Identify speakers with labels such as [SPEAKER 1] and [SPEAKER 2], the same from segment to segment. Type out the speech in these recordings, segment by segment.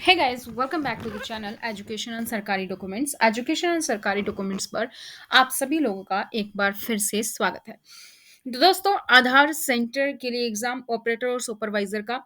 [SPEAKER 1] Hey guys, welcome back to the channel education and सरकारी documents. Education and सरकारी documents पर आप सभी लोगों का एक बार फिर से स्वागत है। तो दोस्तों, आधार सेंटर के लिए एग्जाम ऑपरेटर और सुपरवाइजर का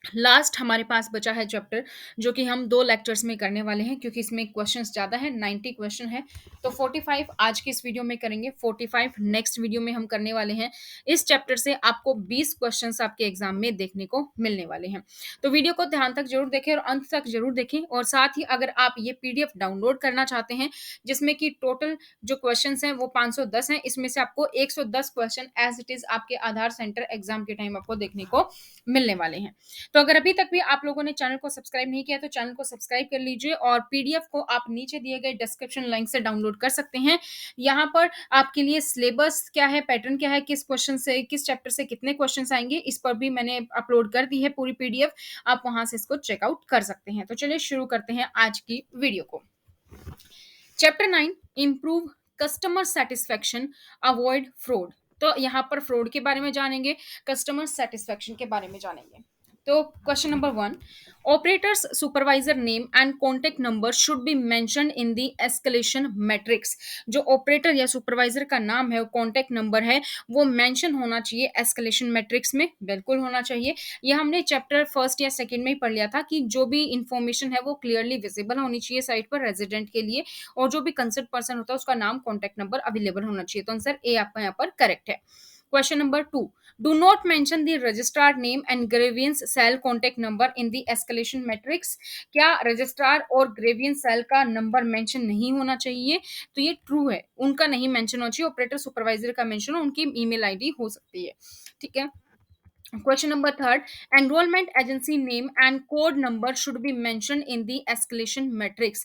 [SPEAKER 1] लास्ट हमारे पास बचा है चैप्टर, जो कि हम 2 लेक्चर्स में करने वाले हैं क्योंकि इसमें क्वेश्चंस ज़्यादा है, 90 क्वेश्चन है। तो 45 आज की इस वीडियो में करेंगे, 45 नेक्स्ट वीडियो में हम करने वाले हैं। इस चैप्टर से आपको 20 क्वेश्चंस आपके एग्जाम में देखने को मिलने वाले हैं। तो वीडियो को ध्यान तक जरूर देखें और अंत तक जरूर देखें, और साथ ही अगर आप ये पीडीएफ डाउनलोड करना चाहते हैं जिसमें कि टोटल जो क्वेश्चंस हैं वो 510 हैं, इसमें से आपको 110 क्वेश्चन एज इट इज आपके आधार सेंटर एग्जाम के टाइम आपको देखने को मिलने वाले हैं। तो अगर अभी तक भी आप लोगों ने चैनल को सब्सक्राइब नहीं किया तो चैनल को सब्सक्राइब कर लीजिए, और पीडीएफ को आप नीचे दिए गए डिस्क्रिप्शन लिंक से डाउनलोड कर सकते हैं। यहाँ पर आपके लिए सिलेबस क्या है, पैटर्न क्या है, किस क्वेश्चन से किस चैप्टर से कितने क्वेश्चंस आएंगे, इस पर भी मैंने अपलोड कर दी है पूरी पीडीएफ। आप वहां से इसको चेकआउट कर सकते हैं। तो चलिए शुरू करते हैं आज की वीडियो को। Chapter 9, improve customer satisfaction, avoid fraud. तो यहाँ पर फ्रॉड के बारे में जानेंगे, कस्टमर सेटिस्फेक्शन के बारे में जानेंगे। तो question number 1, operators supervisor name and contact number should be mentioned in the escalation matrix. जो ऑपरेटर या सुपरवाइजर का नाम है, कॉन्टेक्ट नंबर है, वो मेंशन होना चाहिए एस्केलेशन मैट्रिक्स में, बिल्कुल होना चाहिए। ये हमने चैप्टर फर्स्ट या सेकंड में ही पढ़ लिया था कि जो भी इंफॉर्मेशन है वो क्लियरली विजिबल होनी चाहिए साइट पर रेजिडेंट के लिए, और जो भी कंसर्न पर्सन होता है उसका नाम, कॉन्टैक्ट नंबर अवेलेबल होना चाहिए। तो आंसर ए आपका यहाँ पर करेक्ट है। Question number 2, do not mention the registrar name and grievance cell contact number in the escalation matrix. क्या रजिस्ट्रार और ग्रेवियंस सेल का नंबर मेंशन नहीं होना चाहिए? तो ये ट्रू है, उनका नहीं मेंशन होना चाहिए। ऑपरेटर सुपरवाइजर का मेंशन हो, उनकी ईमेल आईडी हो सकती है। ठीक है। Question number third, enrollment agency name and code number should be mentioned in the escalation matrix.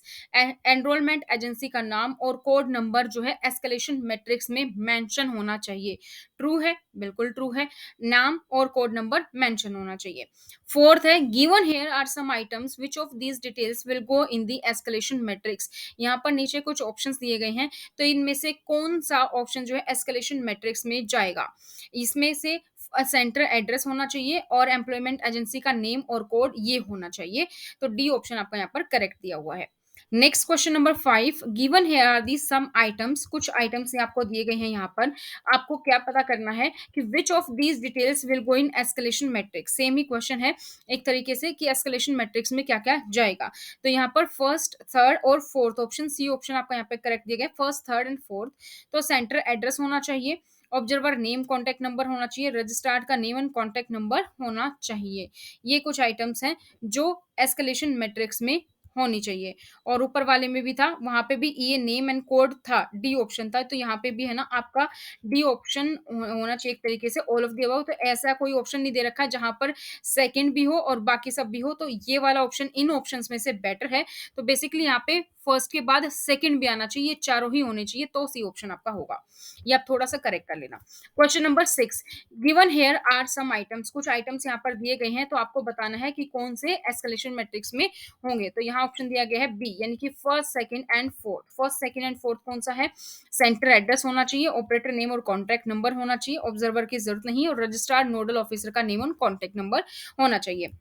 [SPEAKER 1] Enrollment agency का नाम और कोड नंबर जो है escalation matrix में मेंशन होना चाहिए। ट्रू है, बिल्कुल ट्रू है, नाम और कोड नंबर मेंशन होना चाहिए। फोर्थ है, given here are some items which of these details will go in the escalation matrix. यहाँ पर नीचे कुछ ऑप्शंस दिए गए हैं, तो इनमें से कौन सा ऑप्शन जो है एस्केलेशन मैट्रिक्स में जाएगा? इसमें से सेंटर एड्रेस होना चाहिए और एम्प्लॉयमेंट एजेंसी का नेम और कोड ये होना चाहिए। तो डी ऑप्शन आपका यहाँ पर करेक्ट दिया हुआ है। Next question number 5, given here are the some items. कुछ आइटम्स आपको दिए गए हैं यहाँ पर, आपको क्या पता करना है कि विच of these details will go in escalation matrix. Same he question है एक तरीके से कि एस्केलेशन मैट्रिक्स में क्या क्या जाएगा। तो यहाँ पर फर्स्ट, थर्ड और फोर्थ ऑप्शन, सी ऑप्शन आपका यहाँ पे करेक्ट दिया गया, फर्स्ट, थर्ड एंड फोर्थ। तो सेंटर एड्रेस होना चाहिए, ऑब्जर्वर नेम, कॉन्टैक्ट नंबर होना चाहिए, रजिस्ट्रार का नेम एंड कॉन्टैक्ट नंबर होना चाहिए। ये कुछ आइटम्स हैं जो एस्केलेशन मैट्रिक्स में होनी चाहिए। और ऊपर वाले में भी था, वहां पे भी ये नेम एंड कोड था, डी ऑप्शन था। तो यहाँ पे भी है ना आपका डी ऑप्शन होना चाहिए एक तरीके से, ऑल ऑफ द अबव। तो ऐसा कोई ऑप्शन नहीं दे रखा है जहां पर सेकंड भी हो और बाकी सब भी हो, तो ये वाला ऑप्शन इन ऑप्शंस में से बेटर है। तो बेसिकली यहाँ पे फर्स्ट के बाद सेकंड भी आना चाहिए, चारों ही होने चाहिए, तो सी ऑप्शन आपका होगा। ये आप थोड़ा सा करेक्ट कर लेना। Question number 6, given here are some items. कुछ आइटम्स यहाँ पर दिए गए हैं, तो आपको बताना है कि कौन से एस्केलेशन मैट्रिक्स में होंगे। तो यहाँ ऑप्शन दिया गया है बी, यानी कि first, second and fourth. First, second and fourth कौन सा है? सेंटर एड्रेस होना चाहिए, ऑपरेटर नेम और कॉन्टैक्ट नंबर होना चाहिए, ऑब्जर्वर की जरूरत नहीं, और रजिस्ट्रार नोडल ऑफिसर का नेम और कॉन्टैक्ट नंबर होना चाहिए।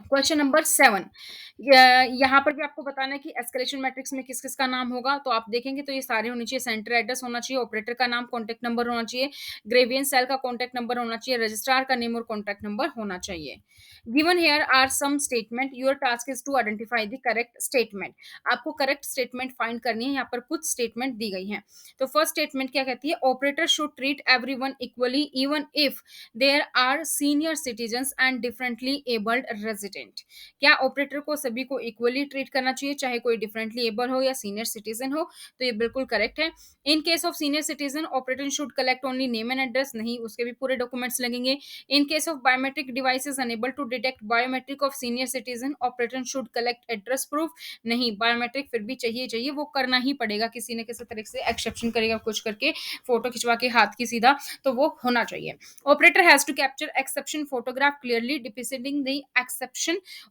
[SPEAKER 1] क्वेश्चन नंबर 7, यहाँ पर भी आपको बताना है कि एस्केलेशन मैट्रिक्स में किस किस का नाम होगा। तो आप देखेंगे तो ये सारे होने चाहिए, सेंटर एड्रेस होना चाहिए, ऑपरेटर का नाम, कॉन्टैक्ट नंबर होना चाहिए, ग्रेवियंस सेल का कॉन्टैक्ट नंबर होना चाहिए, रजिस्ट्रार का नेम और कॉन्टैक्ट नंबर होना चाहिए। Given here are some statement, your task is to identify the correct statement. आपको करेक्ट स्टेटमेंट फाइंड करनी है। यहाँ पर कुछ स्टेटमेंट दी गई हैं। तो फर्स्ट स्टेटमेंट क्या कहती है? Operator should treat everyone equally even if there are senior citizens and differently abled resident. क्या ऑपरेटर को सभी को इक्वली ट्रीट करना चाहिए, चाहे कोई डिफरेंटली एबल हो या सीनियर सिटीजन हो? तो ये बिल्कुल करेक्ट है। In case of senior citizen, operator should collect only name and address, नहीं, उसके भी पूरे डॉक्यूमेंट्स लगेंगे। In case of biometric devices unable to detect biometric of senior citizen, operator should collect address proof, नहीं, biometric फिर भी चाहिए, वो करना ही पड़ेगा, किसी न किसी तरह से एक्सेप्शन करेगा कुछ करके, फोटो खिंचवा के हाथ की सीधा, तो वो होना चाहिए। Operator has to capture exception photograph clearly depicting the exception.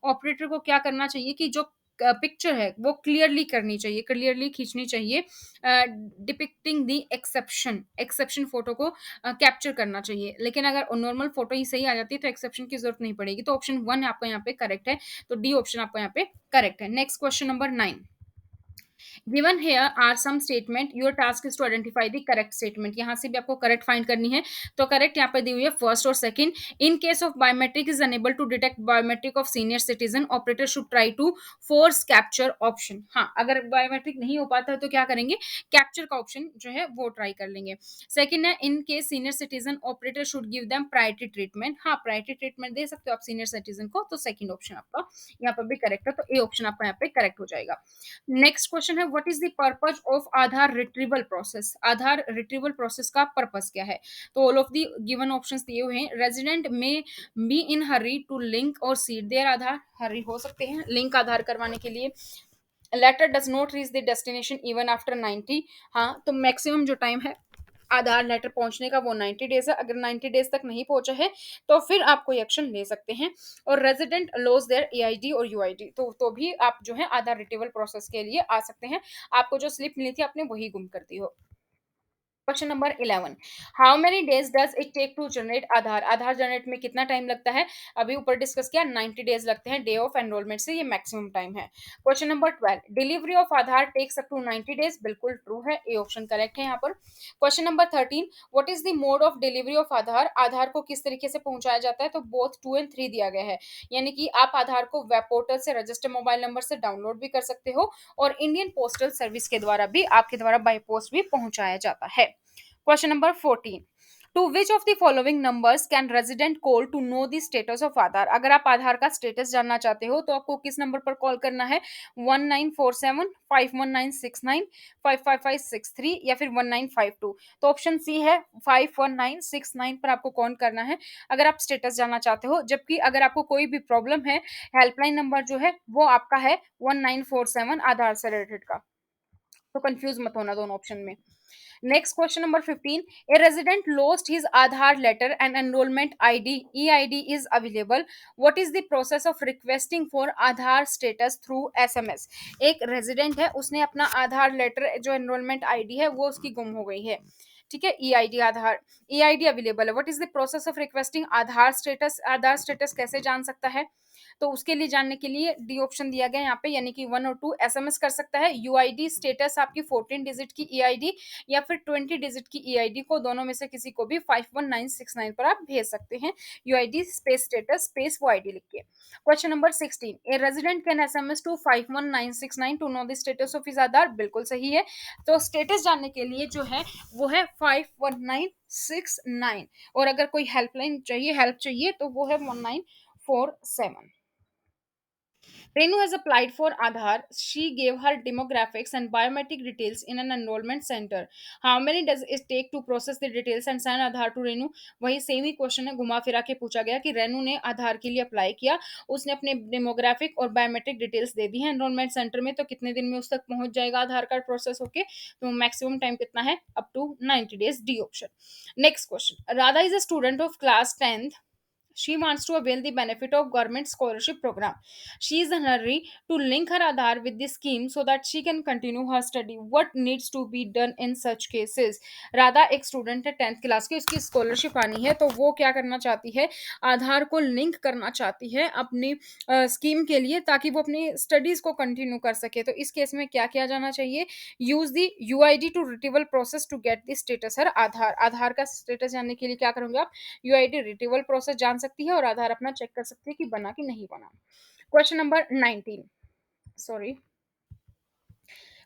[SPEAKER 1] Operator को क्या करना चाहिए कि जो पिक्चर है वो क्लियरली करनी चाहिए, क्लियरली खींचनी चाहिए, depicting the exception, exception photo को कैप्चर करना चाहिए। लेकिन अगर नॉर्मल फोटो ही सही आ जाती है तो एक्सेप्शन की जरूरत नहीं पड़ेगी। तो ऑप्शन 1 आपका यहाँ पे करेक्ट है, तो डी ऑप्शन आपका यहाँ पे करेक्ट है। Next question number 9, given here are some statement, your task is to identify the correct statement. यहाँ से भी आपको करेक्ट फाइंड करनी है। तो करेक्ट यहाँ पे दी हुई है फर्स्ट और second. In case of biometric is unable to detect biometric of senior citizen, operator should try to force capture option. हाँ, अगर बायोमेट्रिक नहीं हो पाता है तो क्या करेंगे, कैप्चर का ऑप्शन जो है वो ट्राई कर लेंगे। सेकंड है, in case senior citizen operator should give them priority treatment. हाँ, प्रायोरिटी ट्रीटमेंट दे सकते हो आप सीनियर सिटीजन को, तो सेकंड ऑप्शन आपका यहाँ पर भी करेक्ट है, तो ए ऑप्शन आपका यहाँ पे करेक्ट हो जाएगा। नेक्स्ट क्वेश्चन है, what is the purpose of Aadhaar retrieval process. Aadhaar retrieval process का पर्पस क्या है। तो all of the given options दिए हुए हैं। Resident may be in hurry to link और सीड देयर आधार, हरी हो सकते हैं लिंक आधार करवाने के लिए। Letter does not reach the destination even after 90। हाँ, तो मैक्सिमम जो टाइम है आधार लेटर पहुंचने का वो 90 डेज है। अगर 90 डेज तक नहीं पहुंचा है तो फिर आप कोई एक्शन ले सकते हैं। और रेजिडेंट लॉस देयर एआईडी और यूआईडी, तो भी आप जो है आधार रिट्रीवल प्रोसेस के लिए आ सकते हैं। आपको जो स्लिप मिली थी आपने वही गुम कर दी हो। Question number 11, how many days does it take to generate Aadhaar. Aadhaar generate में कितना टाइम लगता है, अभी ऊपर डिस्कस किया 90 डेज लगते हैं डे ऑफ एनरोलमेंट से, ये मैक्सिमम टाइम है। Question number 12, delivery of Aadhaar takes up to 90 days, बिल्कुल ट्रू है, ए ऑप्शन करेक्ट है यहाँ पर। Question number 13, what is the mode of delivery of Aadhaar. Aadhaar को किस तरीके से पहुंचाया जाता है, तो बोथ 2 एंड 3 दिया गया है। यानी कि आप आधार को वेब पोर्टल से रजिस्टर मोबाइल नंबर से डाउनलोड भी कर सकते हो और इंडियन पोस्टल सर्विस के द्वारा भी आपके द्वारा बाय पोस्ट भी पहुंचाया जाता है। Question number 14. To which of the following numbers can resident call to know the status of आधार। अगर आप आधार का स्टेटस जानना चाहते हो तो आपको किस नंबर पर कॉल करना है, 1947 51969 55563 या फिर 1952। तो ऑप्शन सी है 51969 पर आपको कॉल करना है अगर आप स्टेटस जानना चाहते हो। जबकि अगर आपको कोई भी प्रॉब्लम है, हेल्पलाइन नंबर जो है वो आपका है 1947 आधार से रिलेटेड का। तो कंफ्यूज मत होना दोनों ऑप्शन में। Next question number 15. A resident lost his Aadhaar letter and enrollment ID. EID is available. What is the process of requesting for Aadhaar status through SMS? एक resident है, उसने अपना आधार लेटर जो एनरोलमेंट आईडी है वो उसकी गुम हो गई है। ठीक है, ईआईडी आधार, ईआईडी अवेलेबल है। What is the process of requesting Aadhaar status. Aadhaar status कैसे जान सकता है, तो उसके लिए जानने के लिए डी ऑप्शन दिया गया यहाँ पे, यानी कि 1 और 2 एसएमएस कर सकता है। यूआईडी स्टेटस आपकी 14 डिजिट की ईआईडी या फिर 20 डिजिट की ईआईडी को दोनों में से किसी को भी 51969 पर आप भेज सकते हैं। यूआईडी स्पेस स्टेटस स्पेस वो आईडी लिख के। Question number 16, a resident can SMS to 51969 to know the status of his Aadhaar, बिल्कुल सही है। तो स्टेटस जानने के लिए जो है वो है 51969 और अगर कोई हेल्पलाइन चाहिए, हेल्प चाहिए, तो वो है 1947। Renu has applied for Aadhaar. She gave her demographics and biometric details in an enrollment center. How many does it take to process the details and send Aadhaar to Renu? वही same ही question है, घुमा फिरा के पूछा गया कि रेनू ने आधार के लिए अप्लाई किया, उसने अपने डेमोग्राफिक और बायोमेट्रिक डिटेल्स दे दी हैं एनरोलमेंट सेंटर में, तो कितने दिन में उस तक पहुंच जाएगा आधार कार्ड प्रोसेस होके, तो मैक्सिमम टाइम कितना है, up to 90 days, D option. Next question, Radha is a student of class 10th. She wants to avail the benefit of government scholarship program. She is in a hurry to link her Aadhaar with the scheme so that she can continue her study. What needs to be done in such cases? Radha एक student है 10th class की, उसकी scholarship आनी है, तो वो क्या करना चाहती है, आधार को लिंक करना चाहती है अपनी स्कीम के लिए ताकि वो अपनी स्टडीज को कंटिन्यू कर सके। तो इस केस में क्या किया जाना चाहिए, use the UID to retrieval process to get the status. हर आधार, आधार का स्टेटस जानने के लिए क्या करोगे आप, यूआईडी रिट्रीवल प्रोसेस जान सकती है और आधार अपना चेक कर सकती है कि बना कि नहीं बना। Question number 19, sorry,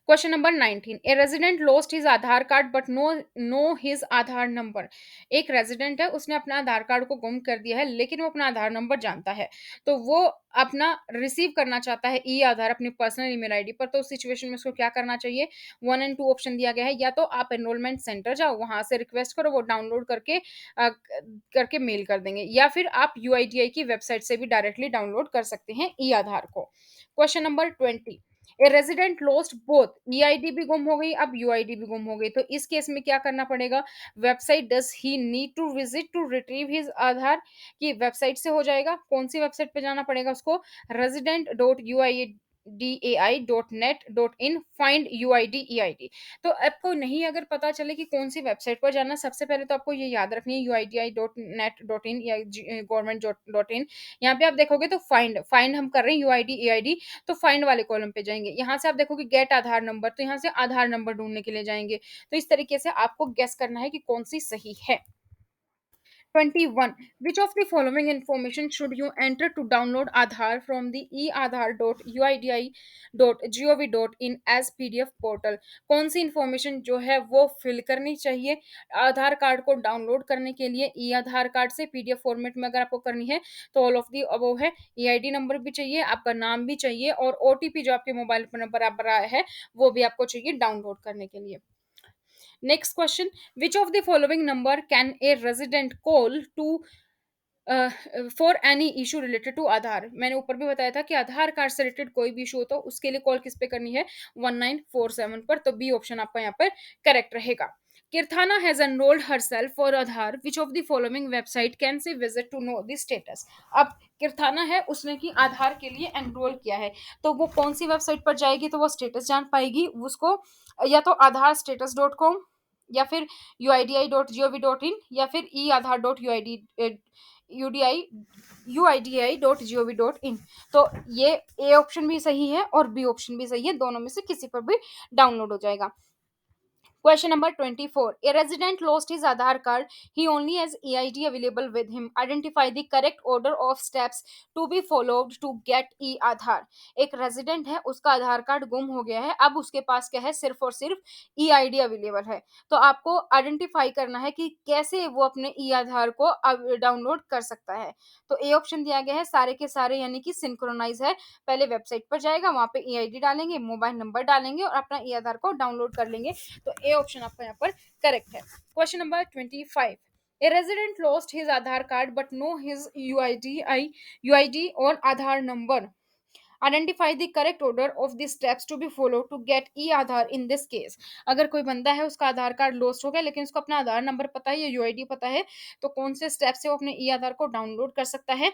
[SPEAKER 1] question number 19, a resident lost his Aadhaar card but know his Aadhaar number. एक रेजिडेंट है, उसने अपना आधार कार्ड को गुम कर दिया है लेकिन वो अपना आधार नंबर जानता है, तो वो अपना रिसीव करना चाहता है ई आधार अपनी पर्सनल ईमेल आईडी पर। तो उस सिचुएशन में उसको क्या करना चाहिए, 1 एंड 2 ऑप्शन दिया गया है। या तो आप एनरोलमेंट सेंटर जाओ, वहां से रिक्वेस्ट करो, वो डाउनलोड करके मेल कर देंगे, या फिर आप यूआईडीआई की वेबसाइट से भी डायरेक्टली डाउनलोड कर सकते हैं ई आधार को। Question number 20, a resident lost both, EID भी गुम हो गई, अब यूआईडी भी गुम हो गई, तो इस केस में क्या करना पड़ेगा, website does he need to visit to retrieve his Aadhaar, की वेबसाइट से हो जाएगा। कौन सी वेबसाइट पे जाना पड़ेगा उसको, resident.uid DAI.net.in find UID EID। तो आपको नहीं अगर पता चले कि कौन सी वेबसाइट पर जाना, सबसे पहले तो आपको ये याद रखनी है UIDI.net.in या गवर्नमेंट.in। यहाँ पे आप देखोगे तो फाइंड फाइंड हम कर रहे हैं UID EID, तो फाइंड वाले कॉलम पे जाएंगे। यहाँ से आप देखोगे गेट आधार नंबर, तो यहाँ से आधार नंबर ढूंढने के लिए जाएंगे। तो इस तरीके से आपको गेस करना है कि कौन सी सही है। 21. Which of the following information should you enter to download Aadhaar from the eaadhar.uidi.gov.in as PDF portal? कौन सी इंफॉर्मेशन जो है वो फिल करनी चाहिए आधार कार्ड को डाउनलोड करने के लिए? ई आधार कार्ड से PDF फॉर्मेट में अगर आपको करनी है तो ऑल ऑफ दी अबव है। EID नंबर भी चाहिए, आपका नाम भी चाहिए, और OTP जो आपके मोबाइल नंबर आप रहा है वो भी आपको चाहिए डाउनलोड करने के लिए। Next question. Which of the following number can a resident call to for any issue related to Aadhaar? मैंने ऊपर भी बताया था कि आधार कार्ड से रिलेटेड कोई भी इशू हो तो उसके लिए कॉल किस पे करनी है? 1947 पर। तो बी ऑप्शन आपका यहाँ पर करेक्ट रहेगा। Kirthana has enrolled herself for Aadhaar. Which of the following website can she visit to know the status? अब किरथाना है, उसने की आधार के लिए एनरोल किया है, तो वो कौन सी वेबसाइट पर जाएगी तो वो स्टेटस जान पाएगी उसको? या तो आधार स्टेटस .com, या फिर UIDI.gov.in, या फिर e Aadhaar dot U I D UDI UIDI.gov.in। तो ये ए ऑप्शन भी सही है और बी ऑप्शन भी सही है, दोनों में से किसी पर भी डाउनलोड हो जाएगा। Question number 24. A resident lost his Aadhaar card. He only has EID available with him. Identify the correct order of steps to be followed to get e-Aadhaar. एक रेजिडेंट है, उसका आधार कार्ड गुम हो गया है, अब उसके पास क्या है? सिर्फ और सिर्फ EID अवेलेबल है। तो आपको आइडेंटिफाई करना है कि कैसे वो अपने ई आधार को डाउनलोड कर सकता है। तो ए ऑप्शन दिया गया है सारे के सारे, यानी कि सिंक्रोनाइज है। पहले वेबसाइट पर जाएगा, वहां पे EID डालेंगे, मोबाइल नंबर डालेंगे और अपना ई आधार को डाउनलोड कर लेंगे। तो ए ऑप्शन आपका यहाँ पर करेक्ट है। Question number 25. A resident lost his Aadhaar card but know his UID or Aadhaar number. Identify the correct order of the steps to be followed to get e-आधार in this case. अगर कोई बंदा है, उसका आधार card lost हो गया लेकिन उसको अपना आधार नंबर पता है या यूआईडी पता है, तो कौन से स्टेप से वो अपने ई आधार को डाउनलोड कर सकता है?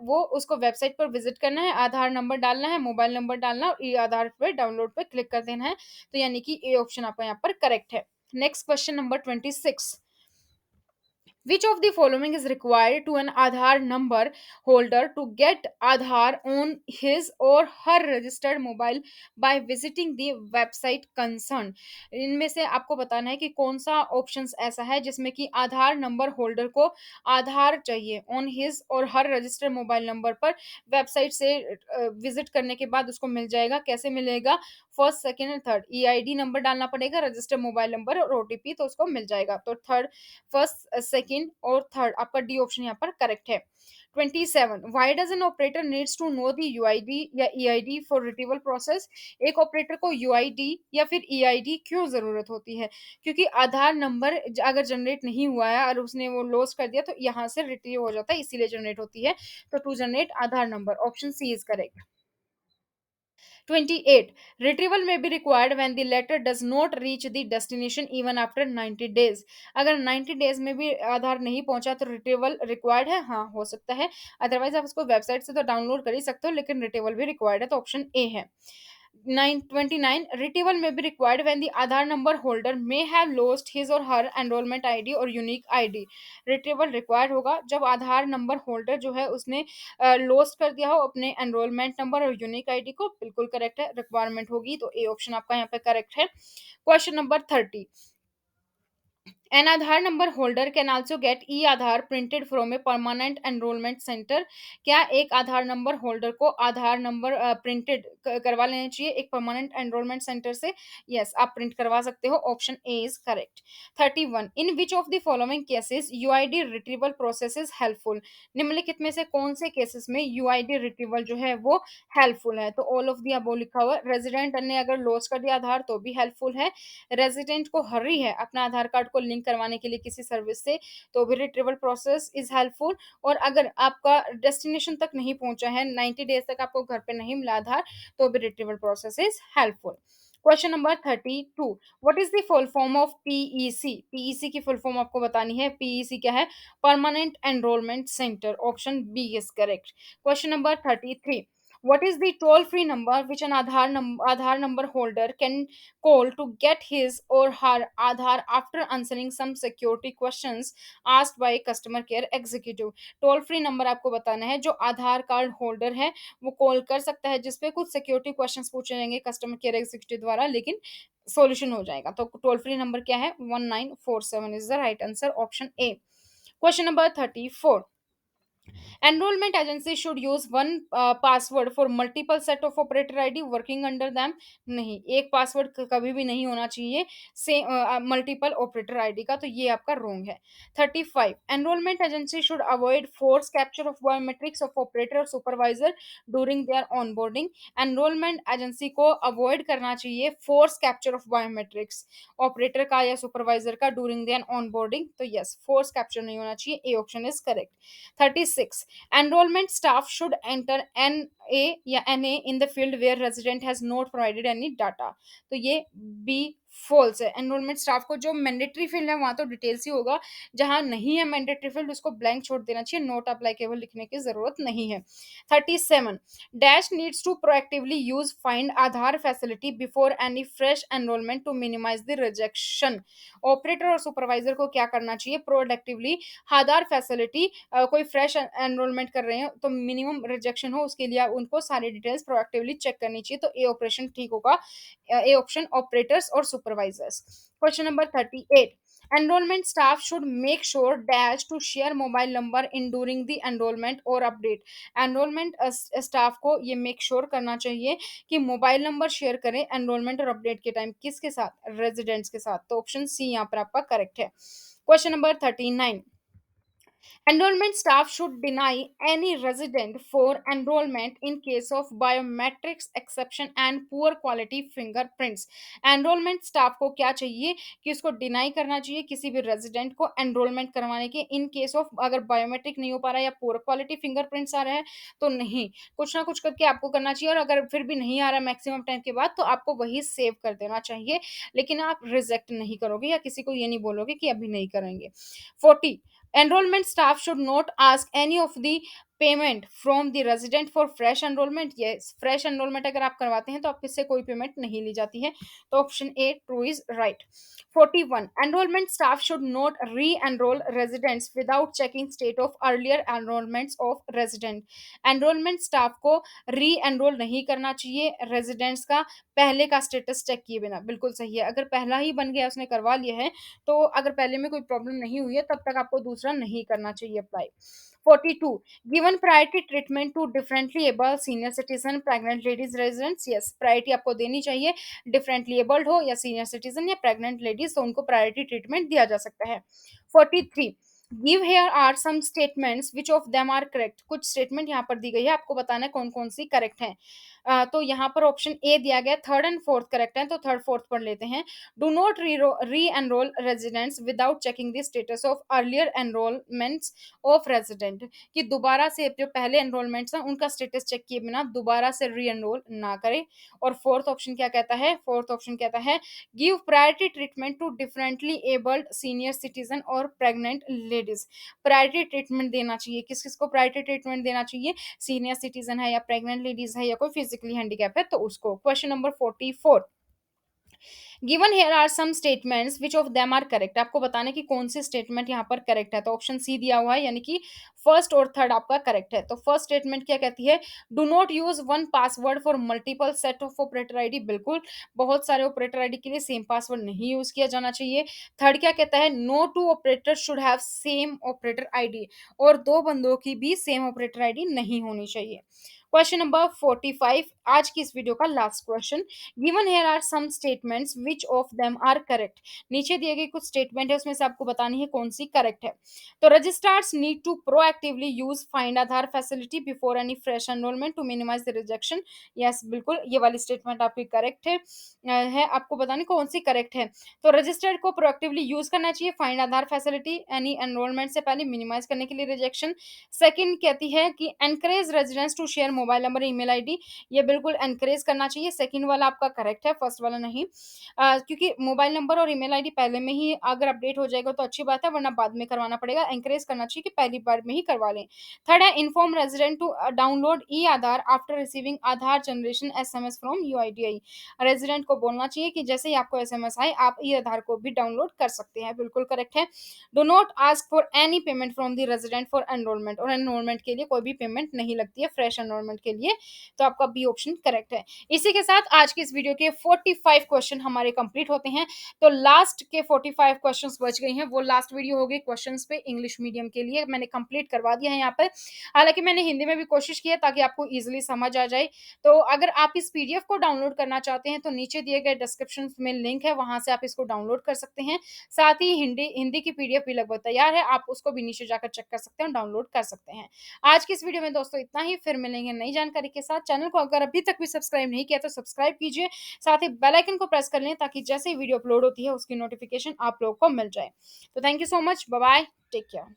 [SPEAKER 1] वो उसको वेबसाइट पर विजिट करना है, आधार नंबर डालना है, मोबाइल नंबर डालना है और ई आधार पर डाउनलोड पर क्लिक कर देना है। तो यानी कि ए ऑप्शन आपका यहाँ पर करेक्ट है। Next question number 26. Which of the following is required to an Aadhaar number holder to get Aadhaar on his or her registered mobile by visiting the website concerned? इनमें से आपको बताना है कि कौन सा ऑप्शन ऐसा है जिसमें कि आधार नंबर होल्डर को आधार चाहिए ऑन हिज और हर रजिस्टर्ड मोबाइल नंबर पर वेबसाइट से विजिट करने के बाद उसको मिल जाएगा। कैसे मिलेगा? First, second and third EID number डालना पड़ेगा, रजिस्टर्ड मोबाइल नंबर और OTP, तो उसको मिल जाएगा। तो थर्ड, फर्स्ट, सेकंड और थर्ड आपका डी ऑप्शन यहाँ पर करेक्ट है। 27. Why does an operator needs to know the UID या EID for retrieval process? एक ऑपरेटर को UID या फिर EID क्यों जरूरत होती है? क्योंकि आधार नंबर अगर जनरेट नहीं हुआ है और उसने वो लॉस कर दिया तो यहाँ से रिट्रीव हो जाता है, इसीलिए जनरेट होती है। तो to generate Aadhaar number, option C is correct. 28. Retrieval may be required when the letter does not reach the destination even after 90 days. अगर 90 days में भी आधार नहीं पहुंचा तो रिट्रीवल रिक्वायर्ड है? हाँ, हो सकता है। अदरवाइज आप उसको वेबसाइट से तो डाउनलोड कर ही सकते हो, लेकिन रिट्रीवल भी रिक्वायर्ड है, तो ऑप्शन ए है। 29. Retrieval may be required when the Aadhaar number holder may have lost his or her enrollment ID or unique ID. Retrieval required होगा जब आधार नंबर होल्डर जो है उसने लॉस्ट कर दिया हो अपने एनरोलमेंट नंबर और यूनिक आईडी को। बिल्कुल करेक्ट है, रिक्वायरमेंट होगी, तो ए ऑप्शन आपका यहाँ पे करेक्ट है। Question number 30. An Aadhaar number holder can also get e-Aadhaar printed from a permanent enrollment center. क्या एक आधार नंबर होल्डर को आधार नंबर प्रिंटेड करवा लेना चाहिए एक परमानेंट एनरोलमेंट सेंटर से? यस, आप प्रिंट करवा सकते हो, option A is correct. 31. In which of the following cases UID retrieval process is helpful? निम्नलिखित में से कौन से केसेस में यूआईडी रिट्रीवल जो है वो हेल्पफुल है? तो ऑल ऑफ दी अबव लिखा हुआ। रेजिडेंट ने अगर लॉस कर दिया आधार तो भी हेल्पफुल है। रेजिडेंट को हर्री है अपना आधार कार्ड को लिंक करवाने के लिए किसी सर्विस से, तो भी रिट्रीवल प्रोसेस इज हेल्पफुल। और अगर आपका डेस्टिनेशन तक नहीं पहुंचा है, 90 डेज तक आपको घर पे नहीं मिला आधार, तो भी retrieval process is helpful. Question number 32. What is the full form of PEC? PEC की फुल फॉर्म आपको बतानी है। पीईसी क्या है? Permanent enrolment centre, option B is correct. Question number 33. What is the toll free number which an Aadhaar number holder can call to get his or her Aadhaar after answering some security questions asked by customer care executive? Toll free number आपको बताना है जो आधार card holder है वो call कर सकता है, जिसपे कुछ सिक्योरिटी क्वेश्चंस पूछे जाएंगे कस्टमर केयर एग्जीक्यूटिव द्वारा, लेकिन सॉल्यूशन हो जाएगा। तो टोल फ्री नंबर क्या है? 1947 is the right answer, option A. Question number 34। Enrollment agency should use one password for multiple set of operator ID working under them। नहीं, एक पासवर्ड कभी भी नहीं होना चाहिए से मल्टीपल ऑपरेटर आईडी का, तो ये आपका रोंग है। 35। Enrolment agency should avoid force capture of biometrics of operator और supervisor during their onboarding. Enrolment agency को अवॉइड करना चाहिए force capture of biometrics operator का या सुपरवाइजर का ड्यूरिंग देयर ऑनबोर्डिंग। तो यस, फोर्स कैप्चर नहीं होना चाहिए, A option is correct. 36। Enrollment staff should enter NA या NA in the field where resident has not provided any data। तो ये बी फॉल्स है। एनरोलमेंट स्टाफ को जो मैंडेटरी फील्ड है वहां तो डिटेल्स ही होगा, जहां नहीं है मैंडेटरी फील्ड उसको ब्लैंक छोड़ देना चाहिए, नोट अप्लाइकेबल लिखने की जरूरत नहीं है। 37। Dash needs to proactively use find Aadhaar facility before any fresh enrolment to minimise the rejection. Operator और सुपरवाइजर को क्या करना चाहिए? प्रोएक्टिवली आधार फैसिलिटी कोई फ्रेश एनरोलमेंट कर रहे हैं तो मिनिमम रिजेक्शन हो उसके लिए उनको सारी डिटेल्स प्रोएक्टिवली चेक करनी चाहिए, तो ए ऑपरेशन ठीक होगा, ए ऑप्शन ऑपरेटर्स और supervisors. Question number 38। Enrolment staff should make sure dash to share mobile number in during the enrolment और अपडेट। एनरोलमेंट स्टाफ को ये मेक श्योर करना चाहिए कि मोबाइल नंबर शेयर करें एनरोलमेंट और अपडेट के टाइम, किसके साथ? रेजिडेंट्स के साथ। तो ऑप्शन सी यहाँ पर आपका करेक्ट है। Question number 39। Enrollment staff should deny any resident for enrollment in case of biometrics exception and poor quality fingerprints। Enrollment staff को क्या चाहिए कि उसको डिनाई करना चाहिए किसी भी रेजिडेंट को एनरोलमेंट करवाने के, इन केस ऑफ अगर बायोमेट्रिक नहीं हो पा रहा है या पुअर क्वालिटी फिंगरप्रिंट्स आ रहे हैं तो नहीं, कुछ ना कुछ करके आपको करना चाहिए, और अगर फिर भी नहीं आ रहा मैक्सिमम टाइम के बाद तो आपको वही सेव कर देना चाहिए, लेकिन आप रिजेक्ट नहीं करोगे या किसी को ये नहीं बोलोगे कि अभी नहीं करेंगे। 40। Enrollment staff should not ask any of the payment from the resident for fresh enrolment. Yes, fresh enrolment अगर आप करवाते हैं तो आप किससे कोई पेमेंट नहीं ली जाती है, तो option A true is right. 41। Enrolment staff should not re enrol residents without checking state of earlier enrolments of resident. Enrolment staff को री एनरोल नहीं करना चाहिए रेजिडेंट्स का पहले का स्टेटस चेक किए बिना। बिल्कुल सही है, अगर पहला ही बन गया उसने करवा लिया है तो अगर पहले में कोई प्रॉब्लम नहीं हुई है तब तक आपको दूसरा नहीं करना चाहिए apply. 42। Given priority treatment to differently able senior citizen pregnant ladies residents. Yes, priority आपको देनी चाहिए, डिफरेंटली एबल्ड हो या सीनियर सिटीजन या प्रेग्नेंट लेडीज तो उनको प्रायोरिटी ट्रीटमेंट दिया जा सकता है। 43। Give here are some statements which of them are correct. कुछ स्टेटमेंट यहाँ पर दी गई है, आपको बताना है कौन कौन सी करेक्ट है। तो यहाँ पर ऑप्शन ए दिया गया, थर्ड एंड फोर्थ करेक्ट है, तो थर्ड फोर्थ पढ़ लेते हैं। Do not re enrol residents without checking the status of earlier enrolments of resident, कि दोबारा से जो पहले एनरोलमेंट्स हैं उनका स्टेटस चेक किए बिना दोबारा से री एनरोल ना करें। और फोर्थ ऑप्शन क्या कहता है? फोर्थ ऑप्शन कहता है give priority treatment to differently abled senior citizen और प्रेग्नेंट लेडीज। प्रायोरिटी ट्रीटमेंट देना चाहिए, किस किस को प्रायोरिटी ट्रीटमेंट देना चाहिए? सीनियर सिटीजन है या प्रेग्नेंट लेडीज है या कोई फिजिकली हैंडीकैप है तो उसको। Question number 44। Given here are some statements which of them are correct. आपको बताने की कौन सी स्टेटमेंट यहाँ पर करेक्ट है, तो ऑप्शन सी दिया हुआ है, यानी कि फर्स्ट और थर्ड आपका करेक्ट है। तो फर्स्ट स्टेटमेंट क्या कहती है? Do not use one password for multiple set of operator ID. बिल्कुल, बहुत सारे ऑपरेटर आईडी के लिए सेम पासवर्ड नहीं यूज किया जाना चाहिए। थर्ड क्या कहता है? No two operator should have same operator ID, और दो बंदों की भी सेम ऑपरेटर आईडी नहीं होनी चाहिए। क्वेश्चन नंबर 45, आज की इस वीडियो का last question. Given here are some statements which of them are correct. नीचे दिए गए कुछ स्टेटमेंट है उसमें से आपको बतानी है कौन सी करेक्ट है। तो registrars need to proactively use find Aadhaar facility before any fresh enrolment to minimise the rejection. Yes, बिल्कुल ये वाली स्टेटमेंट आपकी करेक्ट है आपको बतानी कौन सी करेक्ट है। तो रजिस्टर्ड को प्रोएक्टिवली यूज करना चाहिए find Aadhaar facility any enrolment से पहले मिनिमाइज करने के लिए रिजेक्शन। सेकंड कहती है कि encourage residents to share mobile number, email ID, ये बिल्कुल एनकरेज करना चाहिए। सेकंड वाला आपका करेक्ट है, फर्स्ट वाला नहीं। क्योंकि मोबाइल नंबर और ईमेल आईडी पहले में ही अगर अपडेट हो जाएगा तो अच्छी बात है, वरना बाद में करवाना पड़ेगा। एनकरेज करना चाहिए कि पहली बार में ही करवा लें। थर्ड है, inform resident to download e Aadhaar after receiving Aadhaar generation SMS from UIDAI. Resident को बोलना चाहिए कि जैसे ही आपको एसएमएस आए आप ई आधार को भी डाउनलोड कर सकते हैं, बिल्कुल करेक्ट है। Do not ask for any payment from the resident for enrolment, और एनरोलमेंट के लिए कोई भी पेमेंट नहीं लगती है फ्रेश एनरोलमेंट के लिए, तो आपका बी ऑप्शन करेक्ट है। इसी के साथ आज के इस वीडियो के 45 क्वेश्चन हमारे कंप्लीट होते हैं। तो लास्ट के 45 क्वेश्चंस बच गए हैं, वो लास्ट वीडियो हो गई क्वेश्चंस पे इंग्लिश मीडियम के लिए, मैंने कंप्लीट करवा दिया है यहाँ पर। हालांकि मैंने हिंदी में भी कोशिश की है ताकि आपको इजीली समझ आ जाए। तो अगर आप इस पीडीएफ को डाउनलोड करना चाहते हैं तो नीचे दिए गए डिस्क्रिप्शन में लिंक है, वहां से आप इसको डाउनलोड कर सकते हैं। साथ ही हिंदी हिंदी की पीडीएफ भी लगभग तैयार है, आप उसको भी नीचे जाकर चेक कर सकते हैं, डाउनलोड कर सकते हैं। आज की इस वीडियो में दोस्तों इतना ही, फिर मिलेंगे नई जानकारी के साथ। चैनल को अगर अभी तक भी सब्सक्राइब नहीं किया तो सब्सक्राइब कीजिए, साथ ही बेल आइकन को प्रेस कर लें ताकि जैसे ही वीडियो अपलोड होती है उसकी नोटिफिकेशन आप लोगों को मिल जाए। तो thank you so much, bye bye, take care.